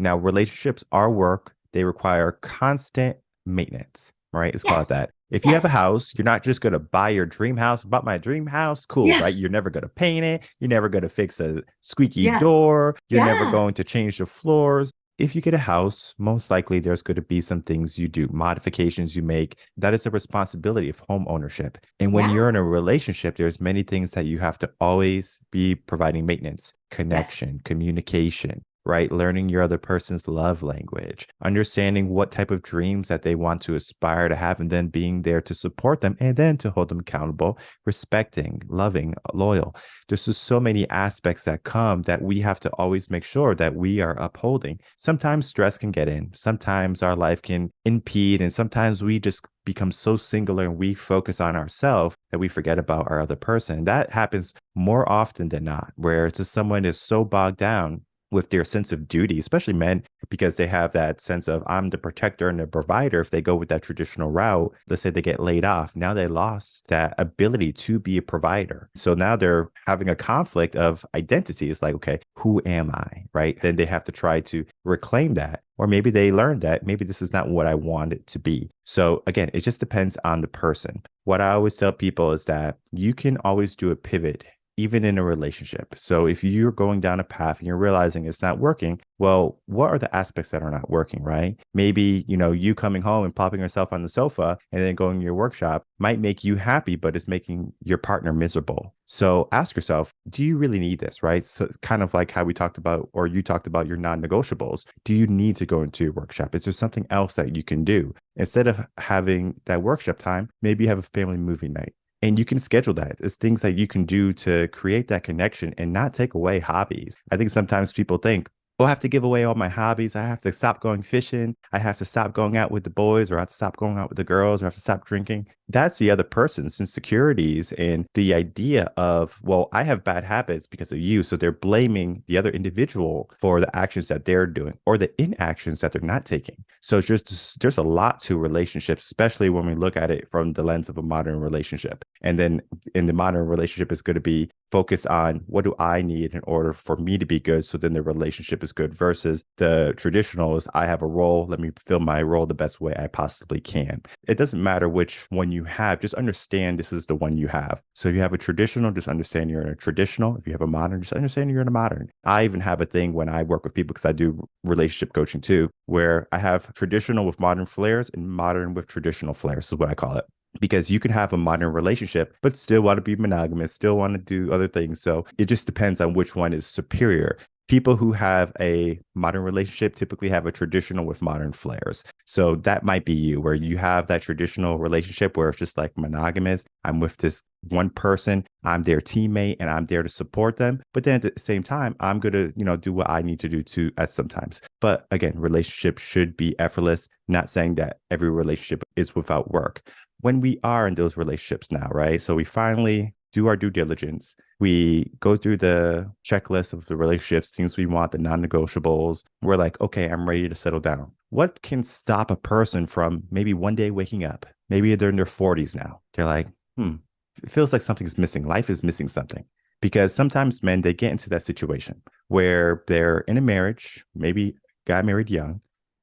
Now, relationships are work. They require constant maintenance, right? Let's call it Yes. that. If you have a Yes. house, you're not just going to buy your dream house, bought my dream house, cool, Yeah. right? You're never going to paint it. You're never going to fix a squeaky Yeah. door. You're never Yeah. going to change the floors. If you get a house, most likely there's going to be some things you do, modifications you make. That is the responsibility of home ownership. And when Yeah. you're in a relationship, there's many things that you have to always be providing maintenance, Yes. connection, communication, right? Learning your other person's love language, understanding what type of dreams that they want to aspire to have, and then being there to support them and then to hold them accountable, respecting, loving, loyal. There's just so many aspects that come that we have to always make sure that we are upholding. Sometimes stress can get in, sometimes our life can impede, and sometimes we just become so singular and we focus on ourselves that we forget about our other person. That happens more often than not, where it's just someone is so bogged down with their sense of duty, especially men, because they have that sense of I'm the protector and the provider. If they go with that traditional route, let's say they get laid off, now they lost that ability to be a provider. So now they're having a conflict of identity. It's like, okay, who am I? Right. Then they have to try to reclaim that. Or maybe they learned that maybe this is not what I want it to be. So again, it just depends on the person. What I always tell people is that you can always do a pivot even in a relationship. So if you're going down a path and you're realizing it's not working, well, what are the aspects that are not working, right? Maybe, you coming home and plopping yourself on the sofa and then going to your workshop might make you happy, but it's making your partner miserable. So ask yourself, do you really need this, right? So kind of like how we talked about, or you talked about your non-negotiables. Do you need to go into your workshop? Is there something else that you can do? Instead of having that workshop time, maybe you have a family movie night and you can schedule that. It's things that you can do to create that connection and not take away hobbies. I think sometimes people think, oh, I have to give away all my hobbies. I have to stop going fishing. I have to stop going out with the boys, or I have to stop going out with the girls, or I have to stop drinking. That's the other person's insecurities and the idea of, well, I have bad habits because of you. So they're blaming the other individual for the actions that they're doing or the inactions that they're not taking. So it's just there's a lot to relationships, especially when we look at it from the lens of a modern relationship. And then in the modern relationship, is going to be focused on what do I need in order for me to be good. So then the relationship is good versus the traditional is I have a role. Let me fulfill my role the best way I possibly can. It doesn't matter which one you have, just understand this is the one you have. So if you have a traditional, just understand you're in a traditional. If you have a modern, just understand you're in a modern. I even have a thing when I work with people because I do relationship coaching too, where I have traditional with modern flares and modern with traditional flares is what I call it, because you can have a modern relationship but still want to be monogamous, still want to do other things. So it just depends on which one is superior. People who have a modern relationship typically have a traditional with modern flares. So that might be you, where you have that traditional relationship where it's just like monogamous. I'm with this one person, I'm their teammate, and I'm there to support them. But then at the same time, I'm going to, do what I need to do too at sometimes. But again, relationshiip should be effortless, not saying that every relationship is without work. When we are in those relationships now, right? So we finally do our due diligence. We go through the checklist of the relationships, things we want, the non negotiables. We're like, okay, I'm ready to settle down. What can stop a person from maybe one day waking up? Maybe they're in their 40s now. They're like, it feels like something's missing. Life is missing something. Because sometimes men, they get into that situation where they're in a marriage, maybe got married young,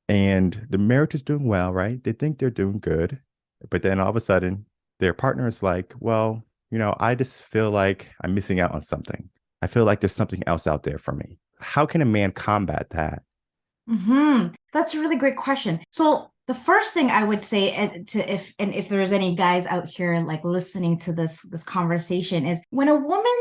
and the marriage is doing well, right? They think they're doing good. But then all of a sudden, their partner is like, well, I just feel like I'm missing out on something. I feel like there's something else out there for me. How can a man combat that? That's a really great question. So the first thing I would say, and if there's any guys out here like listening to this conversation, is when a woman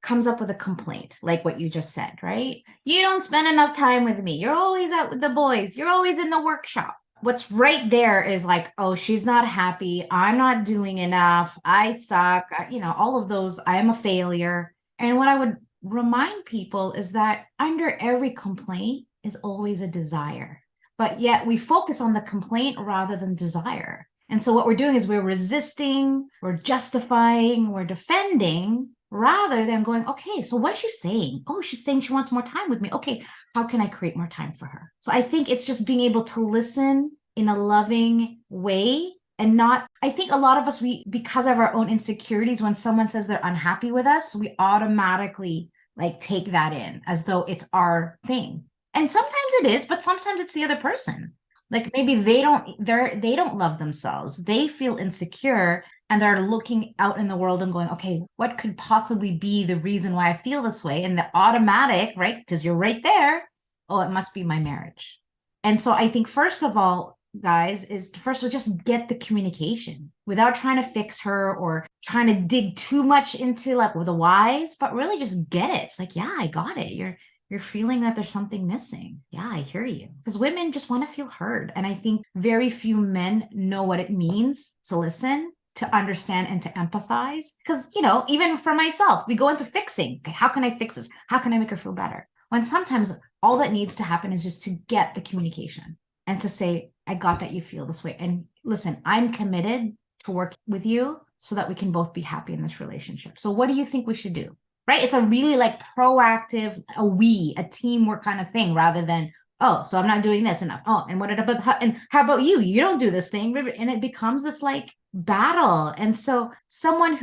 comes up with a complaint, like what you just said, right? You don't spend enough time with me. You're always out with the boys. You're always in the workshop. What's right there is like, oh, she's not happy. I'm not doing enough. I suck. All of those. I am a failure. And what I would remind people is that under every complaint is always a desire. But yet we focus on the complaint rather than desire. And so what we're doing is we're resisting, we're justifying, we're defending rather than going, okay, so what's she saying? Oh, she's saying she wants more time with me. Okay, how can I create more time for her? So I think it's just being able to listen in a loving way and not, I think a lot of us, because of our own insecurities, when someone says they're unhappy with us, we automatically like take that in as though it's our thing. And sometimes it is, but sometimes it's the other person. Like maybe they don't love themselves. They feel insecure and they're looking out in the world and going, okay, what could possibly be the reason why I feel this way? And the automatic, right? Because you're right there. Oh, it must be my marriage. And so I think first of all, guys, is to first of all just get the communication without trying to fix her or trying to dig too much into like with the whys, but really just get it. It's like, yeah, I got it. You're feeling that there's something missing. Yeah, I hear you. Because women just want to feel heard. And I think very few men know what it means to listen, to understand, and to empathize. Because, you know, even for myself, we go into fixing. Okay, how can I fix this? How can I make her feel better? When sometimes all that needs to happen is just to get the communication and to say, I got that you feel this way. And listen, I'm committed to work with you so that we can both be happy in this relationship. So what do you think we should do? Right? It's a really like proactive, a teamwork kind of thing rather than, oh, so I'm not doing this enough. Oh, and what about, and how about you? You don't do this thing. And it becomes this like battle. And so someone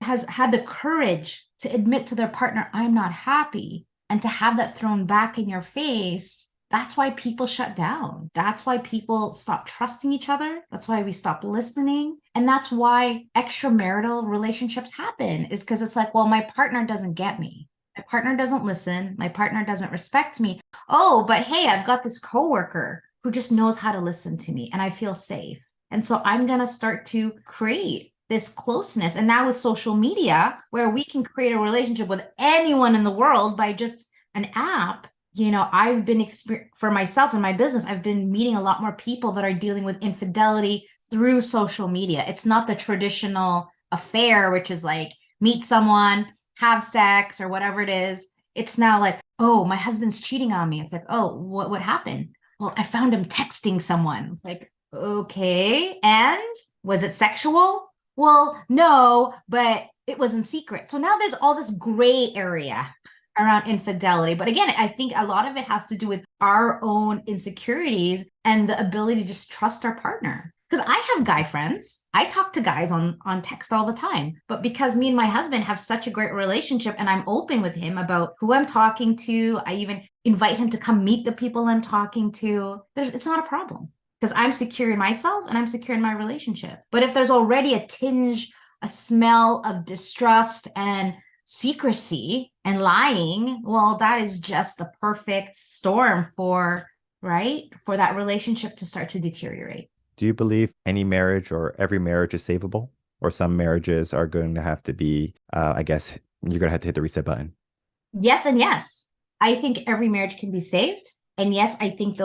has had the courage to admit to their partner, I'm not happy, and to have that thrown back in your face, that's why people shut down. That's why people stop trusting each other. That's why we stop listening. And that's why extramarital relationships happen, is because it's like, well, my partner doesn't get me. My partner doesn't listen. My partner doesn't respect me. Oh, but hey, I've got this coworker who just knows how to listen to me and I feel safe. And so I'm going to start to create this closeness. And now with social media, where we can create a relationship with anyone in the world by just an app, you know, I've been for myself and my business, I've been meeting a lot more people that are dealing with infidelity through social media. It's not the traditional affair, which is like meet someone, have sex or whatever it is. It's now like, oh, my husband's cheating on me. It's like, oh, what happened? Well, I found him texting someone. It's like, okay. And was it sexual? Well, no, but it was in secret. So now there's all this gray area around infidelity. But again, I think a lot of it has to do with our own insecurities and the ability to just trust our partner. Because I have guy friends. I talk to guys on text all the time. But because me and my husband have such a great relationship and I'm open with him about who I'm talking to, I even invite him to come meet the people I'm talking to. It's not a problem because I'm secure in myself and I'm secure in my relationship. But if there's already a tinge, a smell of distrust and secrecy and lying, well, that is just the perfect storm for that relationship to start to deteriorate. Do you believe any marriage or every marriage is savable? Or some marriages are going to have to be, I guess, you're going to have to hit the reset button? Yes and yes. I think every marriage can be saved. And yes, I think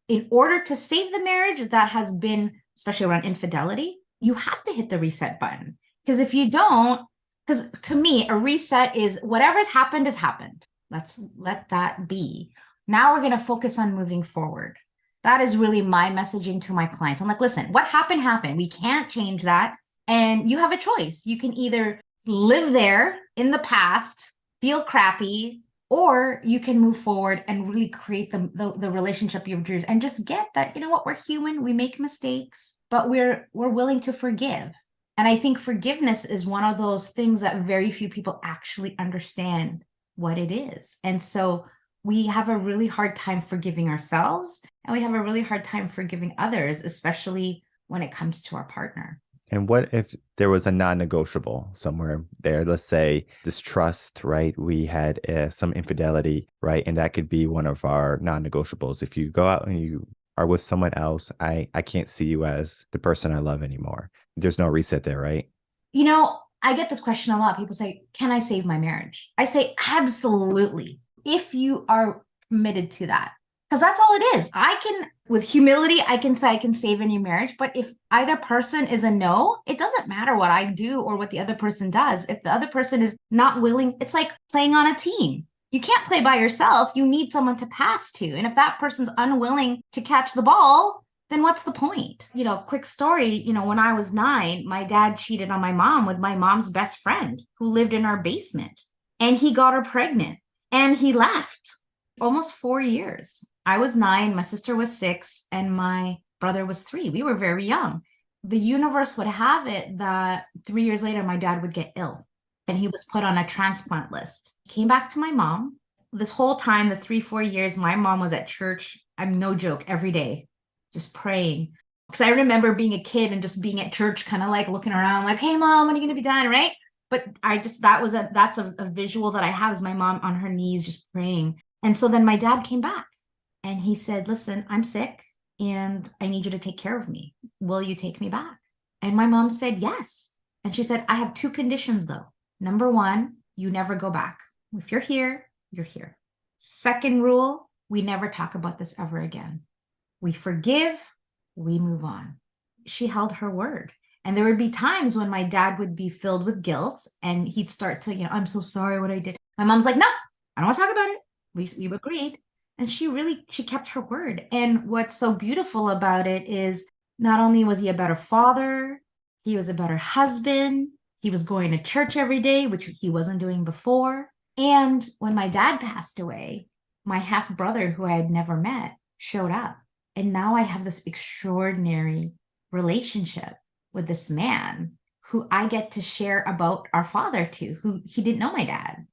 in order to save the marriage that has been, especially around infidelity, you have to hit the reset button. Because if you don't, because to me, a reset is whatever's happened has happened. Let's let that be. Now we're going to focus on moving forward. That is really my messaging to my clients. I'm like, listen, what happened, happened. We can't change that. And you have a choice. You can either live there in the past, feel crappy, or you can move forward and really create the relationship you've dreamed and just get that, you know what, we're human, we make mistakes, but we're willing to forgive. And I think forgiveness is one of those things that very few people actually understand what it is. And so we have a really hard time forgiving ourselves, and we have a really hard time forgiving others, especially when it comes to our partner. And what if there was a non-negotiable somewhere there? Let's say distrust, right? We had some infidelity, right? And that could be one of our non-negotiables. If you go out and you are with someone else, I can't see you as the person I love anymore. There's no reset there, right? You know, I get this question a lot. People say, can I save my marriage? I say, absolutely. If you are committed to that. Because that's all it is. With humility, I can say I can save any marriage. But if either person is a no, it doesn't matter what I do or what the other person does. If the other person is not willing, it's like playing on a team. You can't play by yourself. You need someone to pass to. And if that person's unwilling to catch the ball, then what's the point? You know, quick story, you know, when I was 9, my dad cheated on my mom with my mom's best friend who lived in our basement. And he got her pregnant and he left. Almost 4 years. I was 9, my sister was 6, and my brother was 3. We were very young. The universe would have it that 3 years later, my dad would get ill and he was put on a transplant list. He came back to my mom this whole time, the 3, 4 years, my mom was at church. I'm no joke, every day, just praying. Because I remember being a kid and just being at church, kind of like looking around, like, "Hey, mom, when are you going to be done?" Right? But that's a visual that I have, is my mom on her knees just praying. And so then my dad came back and he said, "Listen, I'm sick and I need you to take care of me. Will you take me back?" And my mom said, "Yes." And she said, "I have 2 conditions though. Number one, you never go back. If you're here, you're here. Second rule, we never talk about this ever again. We forgive, we move on." She held her word. And there would be times when my dad would be filled with guilt and he'd start to, "I'm so sorry what I did." My mom's like, "No, I don't want to talk about it. We've agreed." And she kept her word. And what's so beautiful about it is, not only was he a better father, he was a better husband, he was going to church every day, which he wasn't doing before. And when my dad passed away, my half brother, who I had never met, showed up. And now I have this extraordinary relationship with this man who I get to share about our father to, who he didn't know my dad.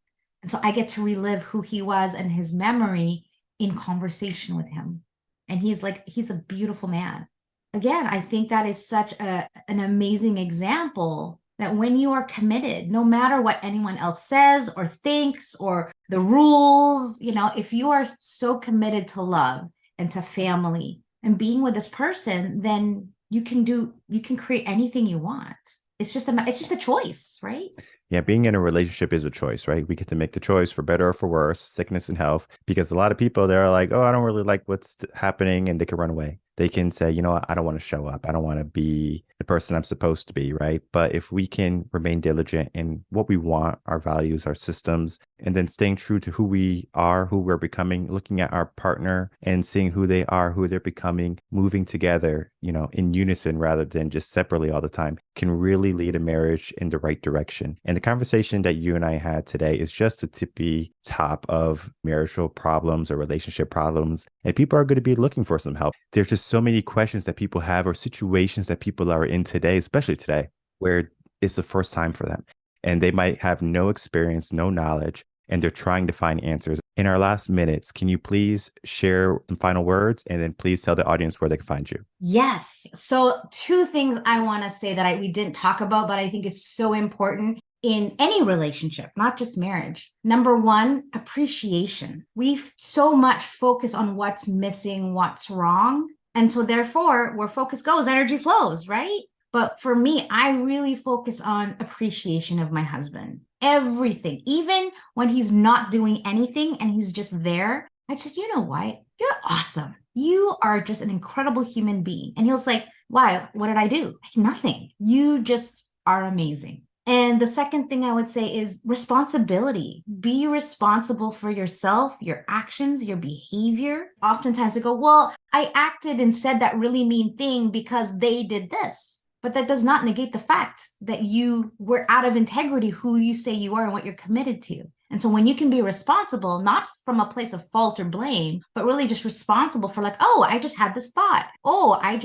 And so I get to relive who he was and his memory in conversation with him. And he's a beautiful man. Again, I think that is such an amazing example that when you are committed, no matter what anyone else says or thinks or the rules, if you are so committed to love and to family and being with this person, then you can create anything you want. It's just a choice, right? Yeah, being in a relationship is a choice, right? We get to make the choice for better or for worse, sickness and health, because a lot of people, they're like, "Oh, I don't really like what's happening," and they can run away. They can say, "You know what? I don't want to show up. I don't want to be the person I'm supposed to be," right? But if we can remain diligent in what we want, our values, our systems, and then staying true to who we are, who we're becoming, looking at our partner and seeing who they are, who they're becoming, moving together, in unison rather than just separately all the time, can really lead a marriage in the right direction. And the conversation that you and I had today is just a tippy top of marital problems or relationship problems. And people are going to be looking for some help. There's just so many questions that people have or situations that people are in today, especially today, where it's the first time for them. And they might have no experience, no knowledge, and they're trying to find answers. In our last minutes, can you please share some final words and then please tell the audience where they can find you? Yes. So 2 things I want to say that we didn't talk about, but I think is so important in any relationship, not just marriage. Number one, appreciation. We so much focus on what's missing, what's wrong. And so therefore, where focus goes, energy flows, right? But for me, I really focus on appreciation of my husband. Everything, even when he's not doing anything and he's just there, I just, "You know what? You're awesome. You are just an incredible human being." And he'll say, "Why? What did I do?" Like, "Nothing. You just are amazing." And the second thing I would say is responsibility. Be responsible for yourself, your actions, your behavior. Oftentimes I go, "Well, I acted and said that really mean thing because they did this." But that does not negate the fact that you were out of integrity, who you say you are and what you're committed to. And so when you can be responsible, not from a place of fault or blame, but really just responsible for, like, "Oh, I just had this thought. Oh, I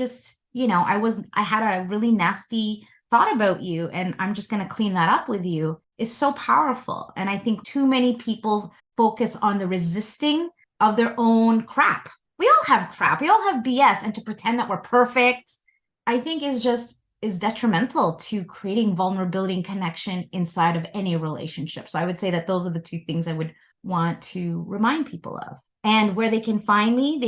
had a really nasty thought about you and I'm just going to clean that up with you," is so powerful. And I think too many people focus on the resisting of their own crap. We all have crap. We all have BS. And to pretend that we're perfect, I think is detrimental to creating vulnerability and connection inside of any relationship. So I would say that those are the 2 things I would want to remind people of. And where they can find me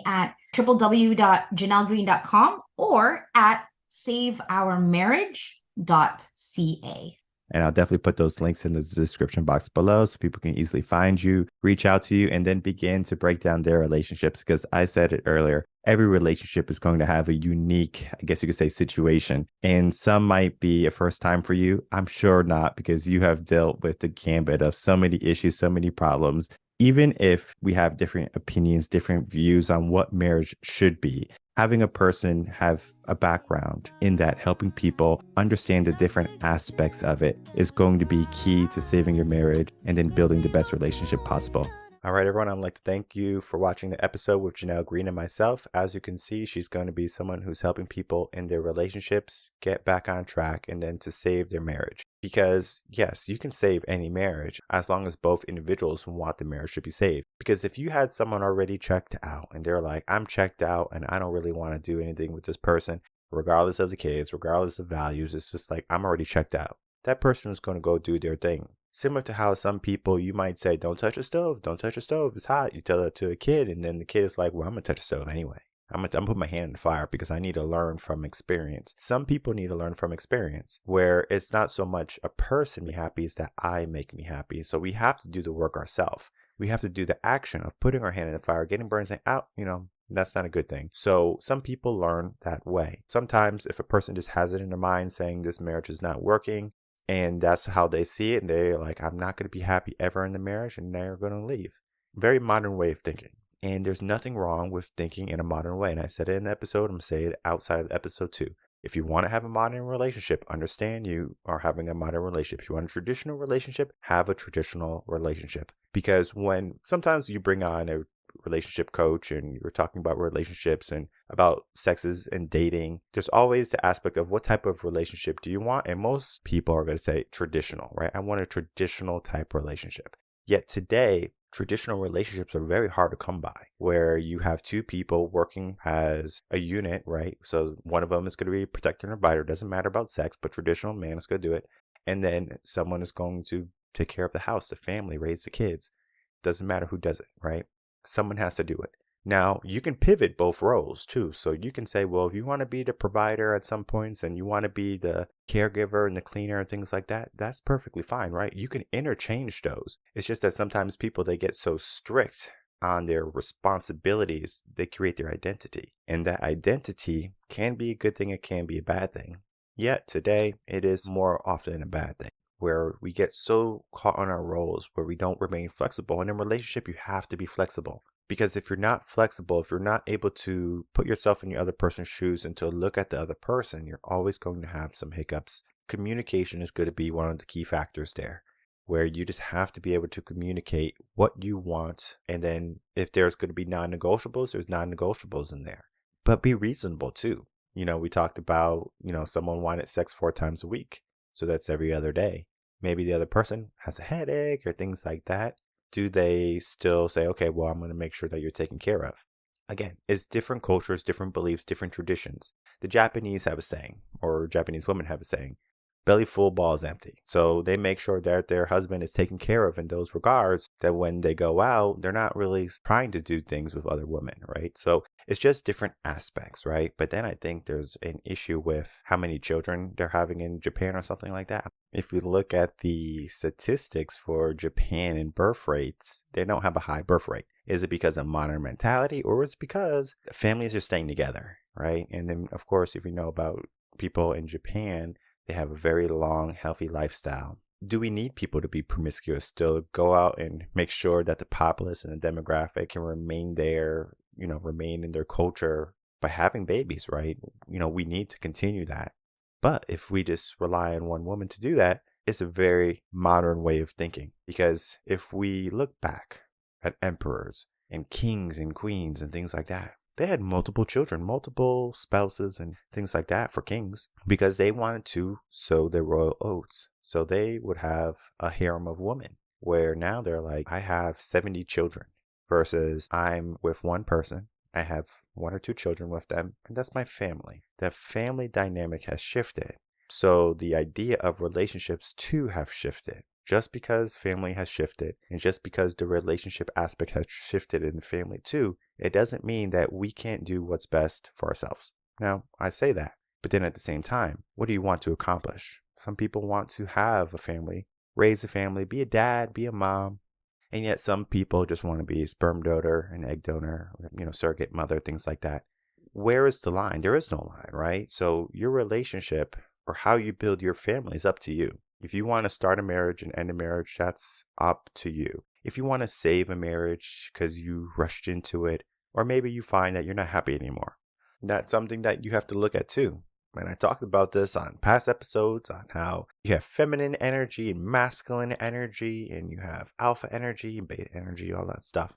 at www.janellegreen.com or at saveourmarriage.ca. And I'll definitely put those links in the description box below so people can easily find you, reach out to you, and then begin to break down their relationships. Because I said it earlier, every relationship is going to have a unique, I guess you could say, situation. And some might be a first time for you. I'm sure not, because you have dealt with the gambit of so many issues, so many problems. Even if we have different opinions, different views on what marriage should be, having a person have a background in that, helping people understand the different aspects of it, is going to be key to saving your marriage and then building the best relationship possible. All right, everyone, I'd like to thank you for watching the episode with Janelle Green and myself. As you can see, she's going to be someone who's helping people in their relationships get back on track and then to save their marriage. Because yes, you can save any marriage as long as both individuals want the marriage to be saved. Because if you had someone already checked out and they're like, I'm checked out and I don't really want to do anything with this person, regardless of the kids, regardless of values, it's just like, I'm already checked out. That person is going to go do their thing. Similar to how some people, you might say, don't touch a stove, don't touch a stove, it's hot. You tell that to a kid, and then the kid is like, well, I'm going to touch a stove anyway. I'm gonna put my hand in the fire because I need to learn from experience. Some people need to learn from experience where it's not so much a person be happy, it's that I make me happy. So we have to do the work ourselves. We have to do the action of putting our hand in the fire, getting burned, saying, out, that's not a good thing. So some people learn that way. Sometimes if a person just has it in their mind saying this marriage is not working, and that's how they see it, and they're like, I'm not going to be happy ever in the marriage, and they're going to leave. Very modern way of thinking. And there's nothing wrong with thinking in a modern way. And I said it in the episode, I'm going to say it outside of episode 2. If you want to have a modern relationship, understand you are having a modern relationship. If you want a traditional relationship, have a traditional relationship. Because when sometimes you bring on a relationship coach and you're talking about relationships and about sexes and dating, there's always the aspect of what type of relationship do you want? And most people are going to say traditional, right? I want a traditional type relationship. Yet today, traditional relationships are very hard to come by, where you have two people working as a unit, right? So one of them is going to be a protector and a provider. It doesn't matter about sex, but traditional man is going to do it. And then someone is going to take care of the house, the family, raise the kids. Doesn't matter who does it, right? Someone has to do it. Now, you can pivot both roles too. So you can say, well, if you want to be the provider at some points and you want to be the caregiver and the cleaner and things like that, that's perfectly fine, right? You can interchange those. It's just that sometimes people, they get so strict on their responsibilities, they create their identity. And that identity can be a good thing, it can be a bad thing. Yet today, it is more often a bad thing, where we get so caught on our roles where we don't remain flexible. And in a relationship, you have to be flexible. Because if you're not flexible, if you're not able to put yourself in your other person's shoes and to look at the other person, you're always going to have some hiccups. Communication is going to be one of the key factors there, where you just have to be able to communicate what you want. And then if there's going to be non-negotiables, there's non-negotiables in there. But be reasonable too. We talked about, someone wanted sex 4 times a week. So that's every other day. Maybe the other person has a headache or things like that. Do they still say, okay, well, I'm going to make sure that you're taken care of? Again, it's different cultures, different beliefs, different traditions. The Japanese have a saying, or Japanese women have a saying, belly full, balls empty. So they make sure that their husband is taken care of in those regards, that when they go out, they're not really trying to do things with other women, right? So it's just different aspects, right? But then I think there's an issue with how many children they're having in Japan or something like that. If we look at the statistics for Japan and birth rates, they don't have a high birth rate. Is it because of modern mentality, or is it because families are staying together, right? And then, of course, if you know about people in Japan, they have a very long, healthy lifestyle. Do we need people to be promiscuous still? Go out and make sure that the populace and the demographic can remain there, remain in their culture by having babies, right? We need to continue that. But if we just rely on one woman to do that, it's a very modern way of thinking. Because if we look back at emperors and kings and queens and things like that, they had multiple children, multiple spouses and things like that for kings, because they wanted to sow their royal oats. So they would have a harem of women, where now they're like, I have 70 children versus I'm with one person. I have 1 or 2 children with them, and that's my family. The family dynamic has shifted. So the idea of relationships too have shifted. Just because family has shifted, and just because the relationship aspect has shifted in the family too, it doesn't mean that we can't do what's best for ourselves. Now, I say that, but then at the same time, what do you want to accomplish? Some people want to have a family, raise a family, be a dad, be a mom, and yet some people just want to be a sperm donor, an egg donor, surrogate mother, things like that. Where is the line? There is no line, right? So your relationship or how you build your family is up to you. If you want to start a marriage and end a marriage, that's up to you. If you want to save a marriage because you rushed into it, or maybe you find that you're not happy anymore, that's something that you have to look at too. And I talked about this on past episodes on how you have feminine energy and masculine energy, and you have alpha energy and beta energy, all that stuff.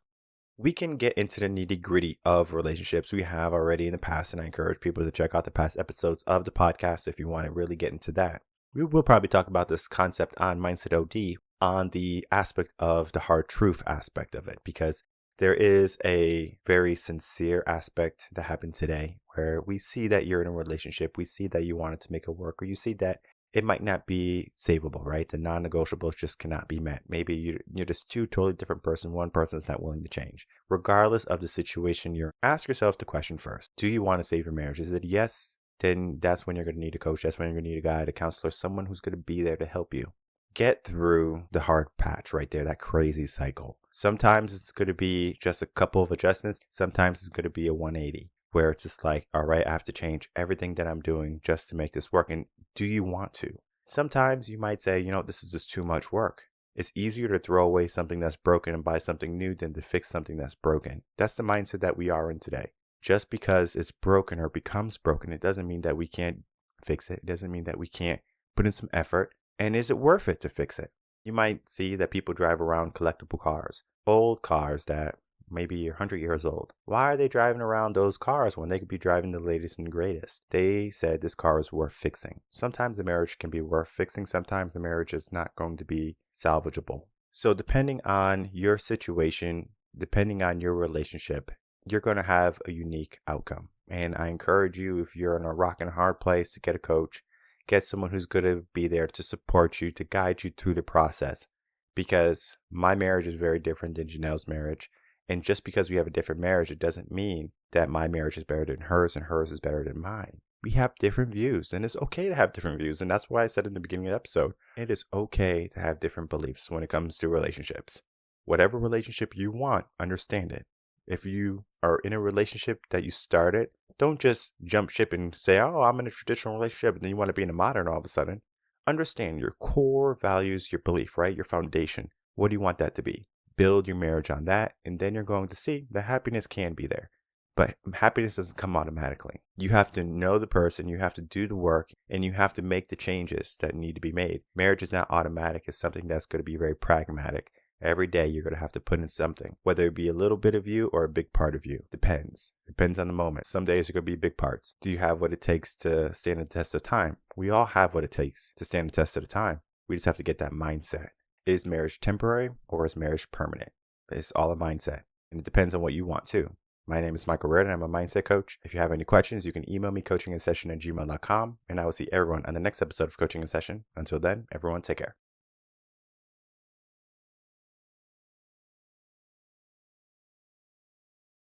We can get into the nitty gritty of relationships. We have already in the past, and I encourage people to check out the past episodes of the podcast if you want to really get into that. We will probably talk about this concept on Mindset OD on the aspect of the hard truth aspect of it, because there is a very sincere aspect that happened today where we see that you're in a relationship, we see that you wanted to make it work, or you see that it might not be savable, right? The non-negotiables just cannot be met. Maybe you're just two totally different person. One person is not willing to change. Regardless of the situation, ask yourself the question first. Do you want to save your marriage? Is it yes? Then that's when you're going to need a coach. That's when you're going to need a guide, a counselor, someone who's going to be there to help you get through the hard patch right there, that crazy cycle. Sometimes it's going to be just a couple of adjustments. Sometimes it's going to be a 180 where it's just like, all right, I have to change everything that I'm doing just to make this work. And do you want to? Sometimes you might say, this is just too much work. It's easier to throw away something that's broken and buy something new than to fix something that's broken. That's the mindset that we are in today. Just because it's broken or becomes broken, it doesn't mean that we can't fix it. It doesn't mean that we can't put in some effort. And is it worth it to fix it? You might see that people drive around collectible cars, old cars that maybe 100 years old. Why are they driving around those cars when they could be driving the latest and greatest? They said this car is worth fixing. Sometimes a marriage can be worth fixing. Sometimes the marriage is not going to be salvageable. So depending on your situation, depending on your relationship, you're going to have a unique outcome. And I encourage you, if you're in a rock and a hard place, to get a coach. Get someone who's going to be there to support you, to guide you through the process. Because my marriage is very different than Janelle's marriage. And just because we have a different marriage, it doesn't mean that my marriage is better than hers and hers is better than mine. We have different views, and it's okay to have different views. And that's why I said in the beginning of the episode, it is okay to have different beliefs when it comes to relationships. Whatever relationship you want, understand it. If you are in a relationship that you started, don't just jump ship and say, oh, I'm in a traditional relationship, and then you want to be in a modern all of a sudden. Understand your core values, your belief, right? Your foundation. What do you want that to be? Build your marriage on that, and then you're going to see that happiness can be there. But happiness doesn't come automatically. You have to know the person, you have to do the work, and you have to make the changes that need to be made. Marriage is not automatic. It's something that's going to be very pragmatic. Every day you're going to have to put in something, whether it be a little bit of you or a big part of you. Depends on the moment. Some days are going to be big parts. Do you have what it takes to stand the test of time? We all have what it takes to stand the test of the time. We just have to get that mindset. Is marriage temporary or is marriage permanent? It's all a mindset, and it depends on what you want too. My name is Michael Reardon. I'm a mindset coach. If you have any questions, you can email me coachinginsession@gmail.com, and I will see everyone on the next episode of Coaching in Session. Until then, everyone take care.